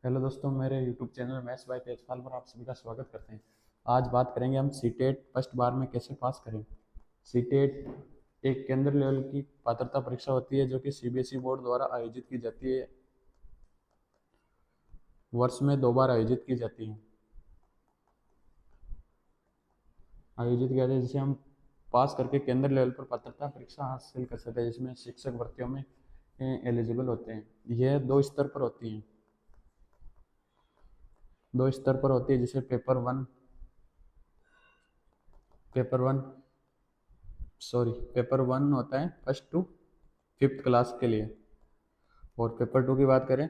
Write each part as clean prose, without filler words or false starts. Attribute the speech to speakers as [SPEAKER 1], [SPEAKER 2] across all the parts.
[SPEAKER 1] Hello दोस्तों, मेरे YouTube channel maths by Tejpal पर आप सभी का स्वागत करते हैं। आज बात करेंगे हम सीटेट फर्स्ट बार में कैसे पास करें। सीटेट एक केंद्र लेवल की पात्रता परीक्षा होती है जो कि सीबीएसई बोर्ड द्वारा आयोजित की जाती है। वर्ष में 2 बार आयोजित की जाती है। जिसे हम पास करके केंद्र लेवल पर पात्रता परीक्षा हासिल कर सकते हैं, जिसमें शिक्षक भर्तियों में एलिजिबल होते हैं। यह 2 स्तर पर होती है। 2 स्तर पर होती है, जिसे पेपर वन होता है फर्स्ट टू 5th क्लास के लिए, और पेपर 2 की बात करें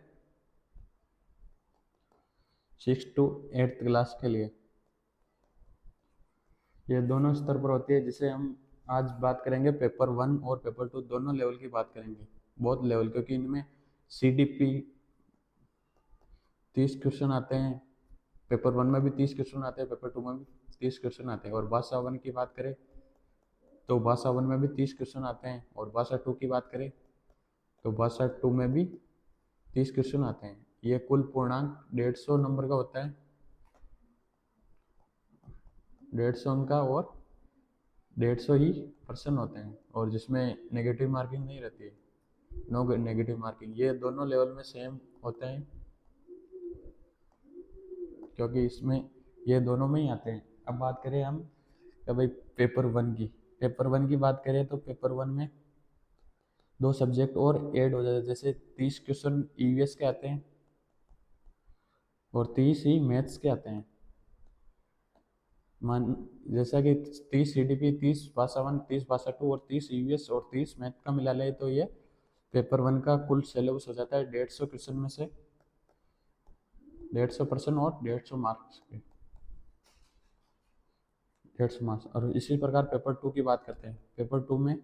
[SPEAKER 1] 6 टू 8th क्लास के लिए। ये दोनों स्तर पर होती है, जिसे हम आज बात करेंगे। पेपर 1 और पेपर 2 दोनों लेवल की बात करेंगे, बहुत लेवल, क्योंकि इनमें सीडीपी 30 क्वेश्चन आते हैं। पेपर 1 में भी 30 क्वेश्चन आते हैं, पेपर 2 में भी 30 क्वेश्चन आते हैं। और भाषा 1 की बात करें तो भाषा 1 में भी 30 क्वेश्चन आते हैं, और भाषा 2 की बात करें तो भाषा 2 में भी 30 क्वेश्चन आते हैं। ये कुल पूर्णांक 150 नंबर का होता है, 150 उनका, और 150 ही पर्सन होते हैं, और जिसमें नेगेटिव मार्किंग नहीं रहती है, नो नेगेटिव मार्किंग। ये दोनों लेवल में सेम होते हैं, क्योंकि इसमें ये दोनों में ही आते हैं। अब बात करें हम भाई पेपर 1 की। पेपर 1 की बात करें तो पेपर 1 में 2 सब्जेक्ट और ऐड हो जाते हैं। जैसे 30 क्वेश्चन ईवीएस के आते हैं और 30 ही मैथ्स के आते हैं। मान जैसा कि 30 सीडीपी, 30 भाषा 1, 30 भाषा 2 और 30 ईवीएस और 30 मैथ का मिला ले तो ये पेपर 1 का कुल सिलेबस हो जाता है 150 क्वेश्चन में से 150 पर्सन और 150 मार्क्स के 150 मार्क्स। और इसी प्रकार पेपर 2 की बात करते हैं। पेपर 2 में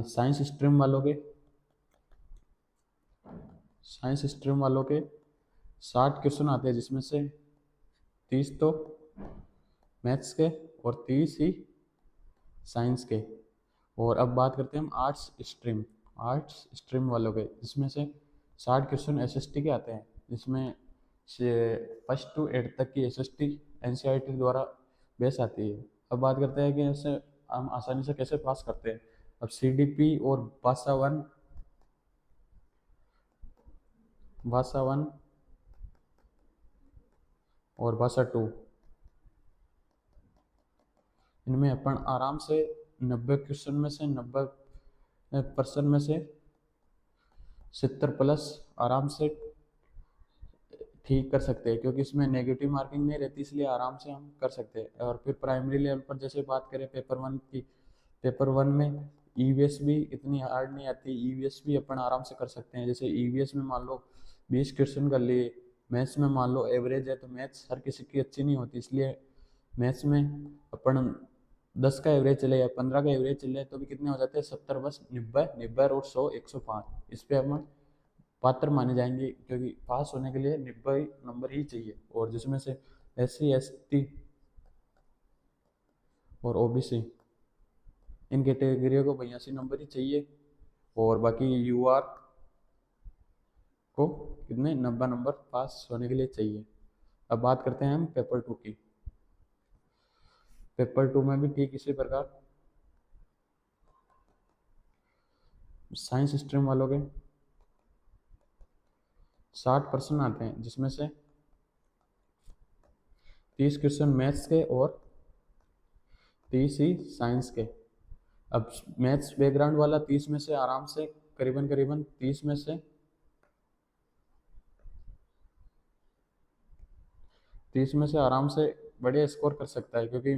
[SPEAKER 1] साइंस स्ट्रीम वालों के 60 क्वेश्चन आते हैं, जिसमें से 30 तो मैथ्स के और 30 ही साइंस के। और अब बात करते हैं हम आर्ट्स स्ट्रीम वालों के, जिसमें से 60 क्वेश्चन एसएसटी के आते हैं, जिसमें से फर्स्ट टू 8 तक की एसएसटी एनसीईआरटी द्वारा बेस आती है। अब बात करते हैं कि इसे हम आसानी से कैसे पास करते हैं। अब सीडीपी और भाषा 1 और भाषा 2, इनमें अपन आराम से 90 क्वेश्चन में से 90% में से 70 प्लस आराम से ठीक कर सकते हैं, क्योंकि इसमें नेगेटिव मार्किंग नहीं रहती, इसलिए आराम से हम कर सकते हैं। और फिर प्राइमरी लेवल पर जैसे बात करें पेपर 1 की, पेपर 1 में ईवीएस भी इतनी हार्ड नहीं आती। ईवीएस भी अपन आराम से कर सकते हैं। जैसे ईवीएस में मान लो 20 क्वेश्चन कर लिए, मैथ्स में मान लो एवरेज है, तो मैथ्स हर किसी की अच्छी नहीं होती, इसलिए मैथ्स में अपन 10 का एवरेज चले या 15 का एवरेज चले तो भी कितने हो जाते हैं 70, बस 90 और 100 105 इस पे अपन पात्र माने जाएंगे, क्योंकि पास होने के लिए 90 नंबर ही चाहिए। और जिसमें से SC ST और OBC इन कैटेगरियों को 82 नंबर ही चाहिए, और बाकी यूआर को कितने 90 नंबर पास होने के लिए चाहिए। अब बात करते हैं हम पेपर 2 की। पेपर 2 में भी ठीक इसी प्रकार साइंस स्ट्रीम वालों के 60% आते हैं, जिसमें से 30 क्वेश्चन मैथ्स के और 30 ही साइंस के। अब मैथ्स बैकग्राउंड वाला 30 में से आराम से करीबन 30 में से 30 में से आराम से बढ़िया स्कोर कर सकता है, क्योंकि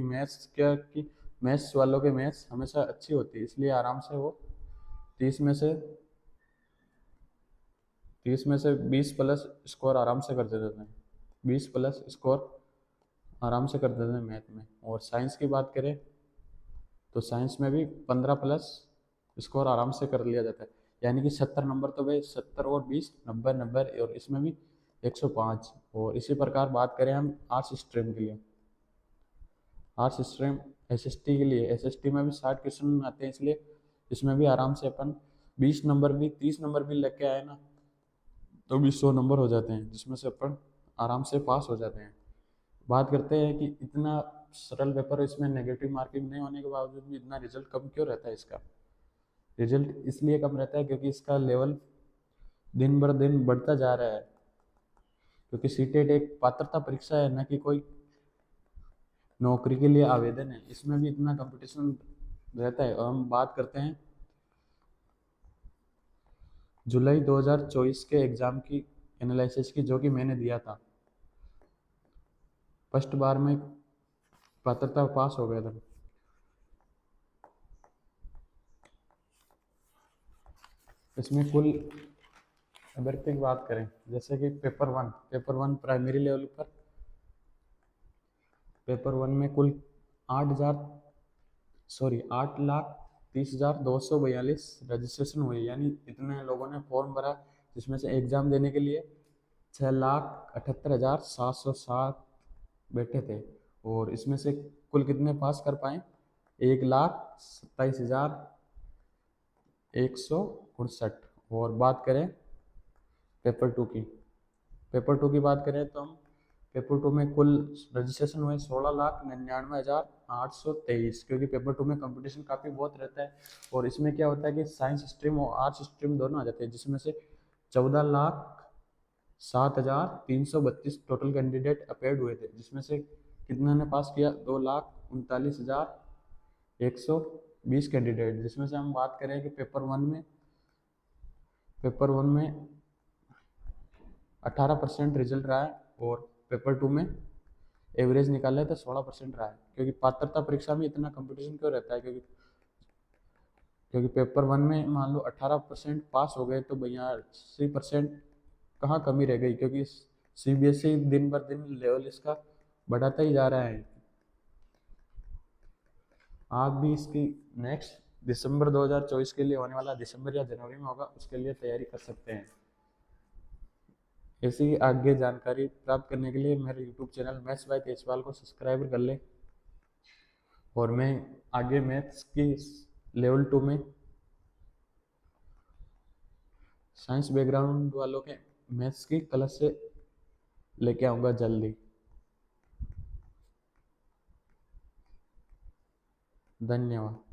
[SPEAKER 1] मैथ्स वालों के मैथ्स हमेशा अच्छी होती है, इसलिए आराम से वो 30 में से 20 प्लस स्कोर आराम से कर देते हैं। 20 प्लस स्कोर आराम से कर देते हैं मैथ में। और साइंस की बात करें तो साइंस में भी 15 प्लस स्कोर आराम से कर लिया जाता है, यानी कि 70 नंबर तो भाई 70 और 20 90 90, और इसमें भी 105। और इसी प्रकार बात करें हम आर्ट्स स्ट्रीम के लिए, आर्ट्स स्ट्रीम एसएसटी के लिए, एसएसटी में भी 60 क्वेश्चन आते हैं, इसलिए इसमें भी आराम से अपन 20 नंबर भी 30 नंबर भी लेके आए ना तो भी 100 नंबर हो जाते हैं, जिसमें से अपन आराम से पास हो जाते हैं। बात करते हैं कि इतना सरल पेपर, इसमें नेगेटिव मार्किंग नहीं होने के बावजूद भी इतना रिजल्ट कम क्यों रहता है इसका? रिजल्ट इसलिए कम रहता है क्योंकि इसका लेवल दिन भर दिन बढ़ता जा रहा है। क्योंकि सीटेट एक पात्रता परीक्षा है, न कि कोई नौकरी के लिए आवेदन है। इसमें भी इतना कंपटीशन रहता है। और हम बात करते हैं जुलाई 2024 के एग्ज़ाम की एनालिसिस की, जो कि मैंने दिया था। फर्स्ट बार में पात्रता पास हो गया था। इसमें कुल, अगर की बात करें, जैसे कि पेपर वन प्राइमरी लेवल पर, पेपर वन में कुल 8,30,242 रजिस्ट्रेशन हुए, यानी इतने लोगों ने फॉर्म भरा, जिसमें से एग्ज़ाम देने के लिए 6,78,707 बैठे थे। और इसमें से कुल कितने पास कर पाए? 1,27,169। और बात करें पेपर टू की, बात करें तो हम पेपर टू में कुल रजिस्ट्रेशन हुए 16,99,823, क्योंकि पेपर टू में कंपटीशन काफ़ी बहुत रहता है। और इसमें क्या होता है कि साइंस स्ट्रीम और आर्ट्स स्ट्रीम दोनों आ जाते हैं, जिसमें से 14,07,332 टोटल कैंडिडेट अपेयर्ड हुए थे, जिसमें से कितने ने पास किया? 2,39,120 कैंडिडेट। जिसमें से हम बात करें कि पेपर वन में 18% रिजल्ट रहा है, और पेपर टू में एवरेज निकाले तो 16% रहा है। क्योंकि पात्रता परीक्षा में इतना कंपटीशन क्यों रहता है? क्योंकि पेपर वन में मान लो 18% पास हो गए, तो 82% कहाँ कमी रह गई? क्योंकि सीबीएसई दिन बर दिन लेवल इसका बढ़ाता ही जा रहा है। आप भी इसकी नेक्स्ट दिसंबर 2024 के लिए होने वाला, दिसंबर या जनवरी में होगा, उसके लिए तैयारी कर सकते हैं। ऐसी ही आगे जानकारी प्राप्त करने के लिए मेरे YouTube channel maths by Tejpal को सब्सक्राइब कर लें। और मैं आगे मैथ्स की लेवल 2 में साइंस बैकग्राउंड वालों के मैथ्स की क्लास से लेके आऊँगा जल्दी। धन्यवाद।